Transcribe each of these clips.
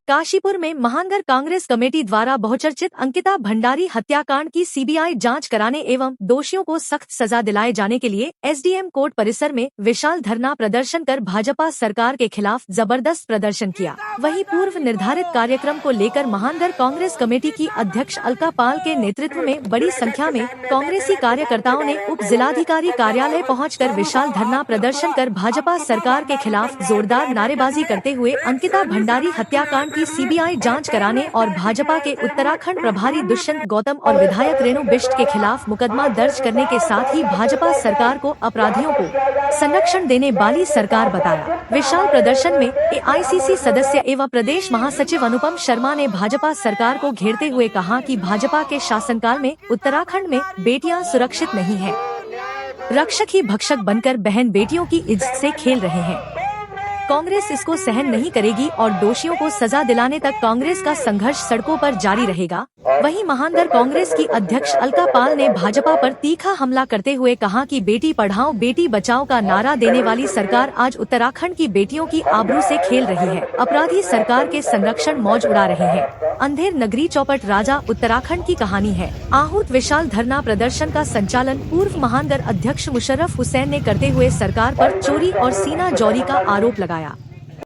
काशीपुर में महानगर कांग्रेस कमेटी द्वारा बहुचर्चित अंकिता भंडारी हत्याकांड की सीबीआई जांच कराने एवं दोषियों को सख्त सजा दिलाए जाने के लिए एसडीएम कोर्ट परिसर में विशाल धरना प्रदर्शन कर भाजपा सरकार के खिलाफ जबरदस्त प्रदर्शन किया। वहीं पूर्व निर्धारित कार्यक्रम को लेकर महानगर कांग्रेस कमेटी की अध्यक्ष अलका पाल के नेतृत्व में बड़ी संख्या में कांग्रेसी कार्यकर्ताओं ने उप जिलाधिकारी कार्यालय पहुँचकर विशाल धरना प्रदर्शन कर भाजपा सरकार के खिलाफ जोरदार नारेबाजी करते हुए अंकिता भंडारी हत्याकांड की सीबीआई जांच कराने और भाजपा के उत्तराखंड प्रभारी दुष्यंत गौतम और विधायक रेणु बिष्ट के खिलाफ मुकदमा दर्ज करने के साथ ही भाजपा सरकार को अपराधियों को संरक्षण देने वाली सरकार बताया। विशाल प्रदर्शन में एआईसीसी सदस्य एवं प्रदेश महासचिव अनुपम शर्मा ने भाजपा सरकार को घेरते हुए कहा कि भाजपा के शासनकाल में उत्तराखंड में बेटियां सुरक्षित नहीं है, रक्षक ही भक्षक बनकर बहन बेटियों की इज्जत से खेल रहे हैं। कांग्रेस इसको सहन नहीं करेगी और दोषियों को सजा दिलाने तक कांग्रेस का संघर्ष सड़कों पर जारी रहेगा। वहीं महानगर कांग्रेस की अध्यक्ष अलका पाल ने भाजपा पर तीखा हमला करते हुए कहा कि बेटी पढ़ाओ बेटी बचाओ का नारा देने वाली सरकार आज उत्तराखंड की बेटियों की आबरू से खेल रही है। अपराधी सरकार के संरक्षण मौज उड़ा रहे हैं। अंधेर नगरी चौपट राजा उत्तराखंड की कहानी है। आहूत विशाल धरना प्रदर्शन का संचालन पूर्व महानगर अध्यक्ष मुशर्रफ हुसैन ने करते हुए सरकार पर चोरी और सीना जौरी का आरोप लगाया।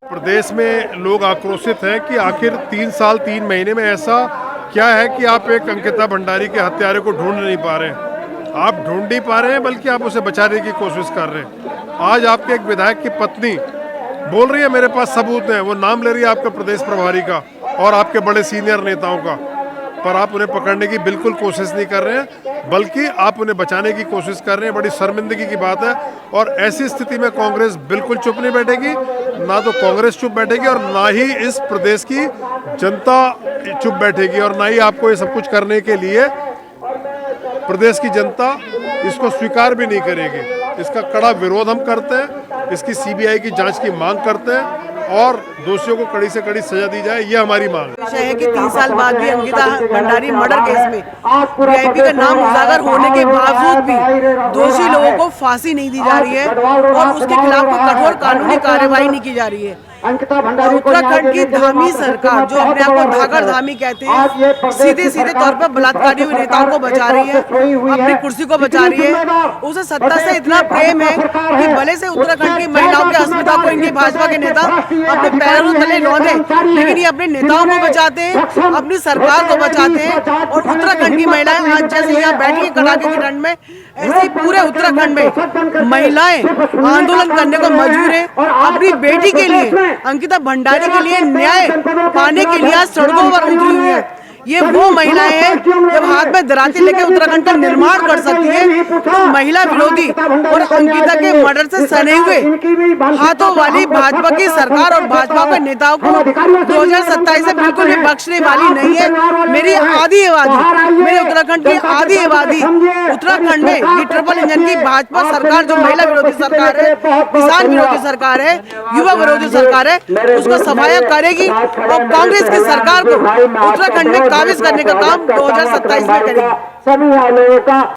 प्रदेश में लोग आक्रोशित हैं कि आखिर 3 साल 3 महीने में ऐसा क्या है कि आप एक अंकिता भंडारी के हत्यारे को ढूंढ नहीं पा रहे हैं। आप ढूंढ नहीं पा रहे हैं बल्कि आप उसे बचाने की कोशिश कर रहे हैं। आज आपके एक विधायक की पत्नी बोल रही है मेरे पास सबूत हैं, वो नाम ले रही है आपके प्रदेश प्रभारी का और आपके बड़े सीनियर नेताओं का, पर आप उन्हें पकड़ने की बिल्कुल कोशिश नहीं कर रहे हैं बल्कि आप उन्हें बचाने की कोशिश कर रहे हैं। बड़ी शर्मिंदगी की बात है और ऐसी स्थिति में कांग्रेस बिल्कुल चुप नहीं बैठेगी। ना तो कांग्रेस चुप बैठेगी और ना ही इस प्रदेश की जनता चुप बैठेगी और ना ही आपको ये सब कुछ करने के लिए प्रदेश की जनता इसको स्वीकार भी नहीं करेगी। इसका कड़ा विरोध हम करते हैं, इसकी सीबीआई की जांच की मांग करते हैं और दोषियों को कड़ी से कड़ी सजा दी जाए, ये हमारी मांग है कि 3 साल बाद भी अंकिता भंडारी मर्डर केस में वीआईपी का नाम उजागर होने के बावजूद भी दोषी लोगों को फांसी नहीं दी जा रही है और उसके खिलाफ कोई कठोर कानूनी कार्रवाई नहीं की जा रही है। उत्तराखंड की धामी सरकार जो अपने आप को धाकर धामी कहते हैं, सीधे सीधे तौर पर बलात्कारी हुए नेताओं को बचा रही है, अपनी कुर्सी को बचा रही है। उसे सत्ता से इतना प्रेम है कि भले से उत्तराखंड की महिलाओं की अस्मिता को इनके भाजपा के नेता अपने पैरों तले रौंदे, लेकिन ये अपने नेताओं को बचाते हैं, अपनी सरकार को बचाते हैं। और उत्तराखंड की महिलाएं आज जैसे यहाँ बैठी है कड़ाके की ठंड में, ऐसे ही पूरे उत्तराखंड में महिलाएं आंदोलन करने को मजबूर है। अपनी बेटी के लिए, अंकिता भंडारी के लिए न्याय पाने के लिए आज सड़कों पर उतरी हुई है। ये वो महिलाएं हैं जब हाथ में दराती लेके उत्तराखंड का निर्माण कर सकती है, तो महिला विरोधी और अंकिता के मर्डर से सने हुए हाथों वाली भाजपा की सरकार और भाजपा के नेताओं को 2027 से बिल्कुल भी बख्शने वाली नहीं है। मेरी आधी आबादी, मेरे उत्तराखंड की आधी आबादी उत्तराखंड में ये ट्रिपल इंजन की भाजपा सरकार जो महिला विरोधी सरकार है, किसान विरोधी सरकार है, युवा विरोधी सरकार है, उसको सफाया करेगी और कांग्रेस की सरकार को उत्तराखंड में काबिज करने का काम 2027 में करेगी।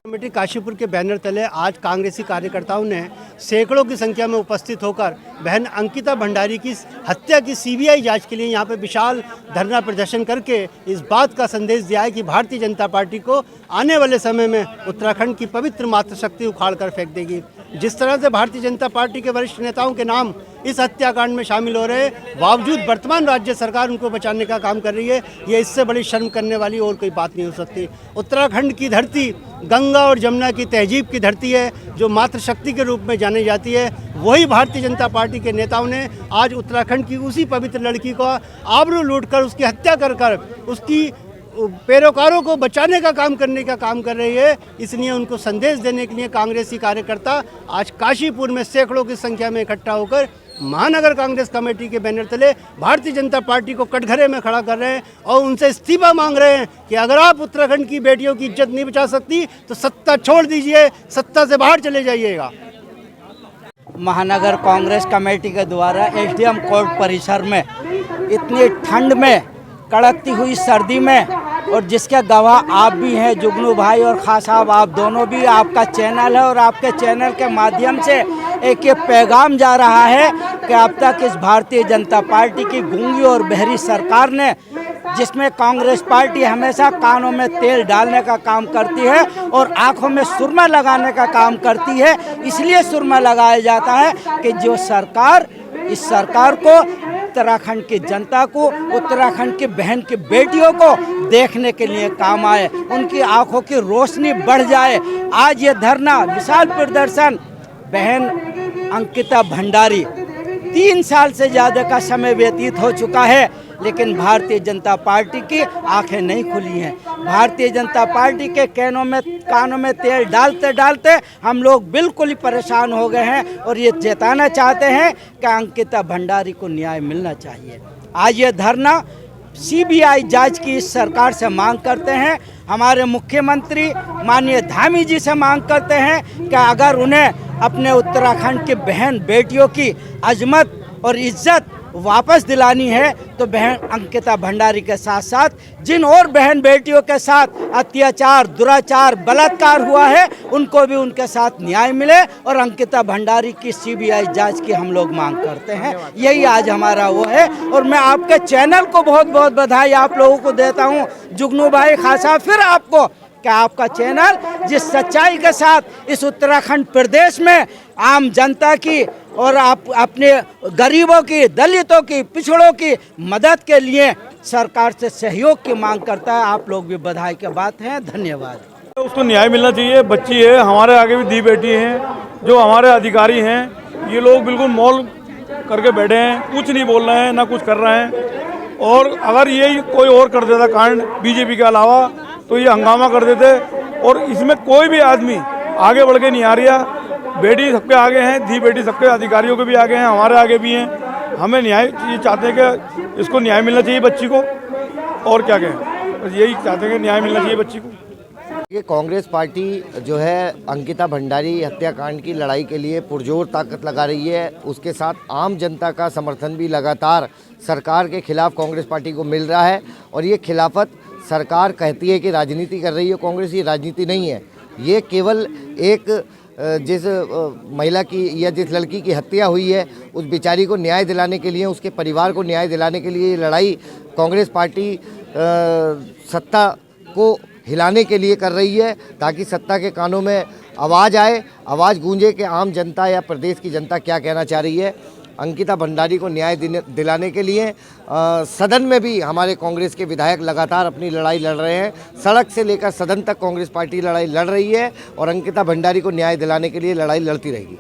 कमेटी काशीपुर के बैनर तले आज कांग्रेसी कार्यकर्ताओं ने सैकड़ों की संख्या में उपस्थित होकर बहन अंकिता भंडारी की हत्या की सीबीआई जांच के लिए यहां पे विशाल धरना प्रदर्शन करके इस बात का संदेश दिया है कि भारतीय जनता पार्टी को आने वाले समय में उत्तराखंड की पवित्र मातृशक्ति उखाड़ कर फेंक देगी। जिस तरह से भारतीय जनता पार्टी के वरिष्ठ नेताओं के नाम इस हत्याकांड में शामिल हो रहे बावजूद वर्तमान राज्य सरकार उनको बचाने का काम कर रही है, ये इससे बड़ी शर्म करने वाली और कोई बात नहीं हो सकती। उत्तराखंड की धरती गंगा और जमुना की तहजीब की धरती है जो मातृशक्ति के रूप में जानी जाती है। वही भारतीय जनता पार्टी के नेताओं ने आज उत्तराखंड की उसी पवित्र लड़की को आबरू लूटकर उसकी हत्या कर उसकी पैरोकारों को बचाने का काम करने का काम कर रही है। इसलिए उनको संदेश देने के लिए कांग्रेसी कार्यकर्ता आज काशीपुर में सैकड़ों की संख्या में इकट्ठा होकर महानगर कांग्रेस कमेटी के बैनर तले भारतीय जनता पार्टी को कटघरे में खड़ा कर रहे हैं और उनसे इस्तीफा मांग रहे हैं कि अगर आप उत्तराखंड की बेटियों की इज्जत नहीं बचा सकती तो सत्ता छोड़ दीजिए, सत्ता से बाहर चले जाइएगा। महानगर कांग्रेस कमेटी के द्वारा एसडीएम कोर्ट परिसर में इतनी ठंड में, कड़कती हुई सर्दी में और जिसके गवाह आप भी हैं जुगनू भाई और खास साहब, आप दोनों भी, आपका चैनल है और आपके चैनल के माध्यम से एक ये पैगाम जा रहा है कि अब तक इस भारतीय जनता पार्टी की गूंगी और बहरी सरकार ने, जिसमें कांग्रेस पार्टी हमेशा कानों में तेल डालने का काम करती है और आंखों में सुरमा लगाने का काम करती है, इसलिए सुरमा लगाया जाता है कि जो सरकार, इस सरकार को उत्तराखंड की जनता को, उत्तराखंड की बहन की बेटियों को देखने के लिए काम आए, उनकी आंखों की रोशनी बढ़ जाए। आज ये धरना, विशाल प्रदर्शन, बहन अंकिता भंडारी 3 साल से ज़्यादा का समय व्यतीत हो चुका है, लेकिन भारतीय जनता पार्टी की आंखें नहीं खुली हैं। भारतीय जनता पार्टी के कानों में तेल डालते डालते हम लोग बिल्कुल ही परेशान हो गए हैं और ये चेताना चाहते हैं कि अंकिता भंडारी को न्याय मिलना चाहिए। आज ये धरना सीबीआई जांच की इस सरकार से मांग करते हैं, हमारे मुख्यमंत्री माननीय धामी जी से मांग करते हैं कि अगर उन्हें अपने उत्तराखंड की बहन बेटियों की अजमत और इज्जत वापस दिलानी है तो बहन अंकिता भंडारी के साथ साथ जिन और बहन बेटियों के साथ अत्याचार, दुराचार, बलात्कार हुआ है, उनको भी उनके साथ न्याय मिले और अंकिता भंडारी की सीबीआई जांच की हम लोग मांग करते हैं। यही आज हमारा वो है और मैं आपके चैनल को बहुत बहुत बधाई आप लोगों को देता हूँ, जुगनू भाई, खासा फिर आपको, कि आपका चैनल जिस सच्चाई के साथ इस उत्तराखंड प्रदेश में आम जनता की और आप अपने गरीबों की, दलितों की, पिछड़ों की मदद के लिए सरकार से सहयोग की मांग करता है, आप लोग भी बधाई के बात हैं। धन्यवाद। उसको न्याय मिलना चाहिए। बच्ची है, हमारे आगे भी दी बेटी हैं, जो हमारे अधिकारी हैं, ये लोग बिल्कुल मौन करके बैठे हैं, कुछ नहीं बोल रहे हैं, ना कुछ कर रहे हैं। और अगर ये कोई और कर देता कांड बीजेपी के अलावा तो ये हंगामा कर देते और इसमें कोई भी आदमी आगे बढ़ के नहीं आ रहा। बेटी सबके आगे हैं, धी बेटी सबके अधिकारियों के भी आगे हैं, हमारे आगे भी हैं। हमें न्याय ये चाहते हैं कि इसको न्याय मिलना चाहिए बच्ची को, और क्या कहें, बस यही चाहते हैं कि न्याय मिलना चाहिए बच्ची को। ये कांग्रेस पार्टी जो है अंकिता भंडारी हत्याकांड की लड़ाई के लिए पुरजोर ताकत लगा रही है। उसके साथ आम जनता का समर्थन भी लगातार सरकार के खिलाफ कांग्रेस पार्टी को मिल रहा है और ये खिलाफत सरकार कहती है कि राजनीति कर रही है कांग्रेस, ये राजनीति नहीं है। ये केवल एक जिस महिला की या जिस लड़की की हत्या हुई है उस बेचारी को न्याय दिलाने के लिए, उसके परिवार को न्याय दिलाने के लिए ये लड़ाई कांग्रेस पार्टी सत्ता को हिलाने के लिए कर रही है, ताकि सत्ता के कानों में आवाज़ आए, आवाज़ गूंजे कि आम जनता या प्रदेश की जनता क्या कहना चाह रही है। अंकिता भंडारी को न्याय दिलाने के लिए सदन में भी हमारे कांग्रेस के विधायक लगातार अपनी लड़ाई लड़ रहे हैं। सड़क से लेकर सदन तक कांग्रेस पार्टी लड़ाई लड़ रही है और अंकिता भंडारी को न्याय दिलाने के लिए लड़ाई लड़ती रहेगी।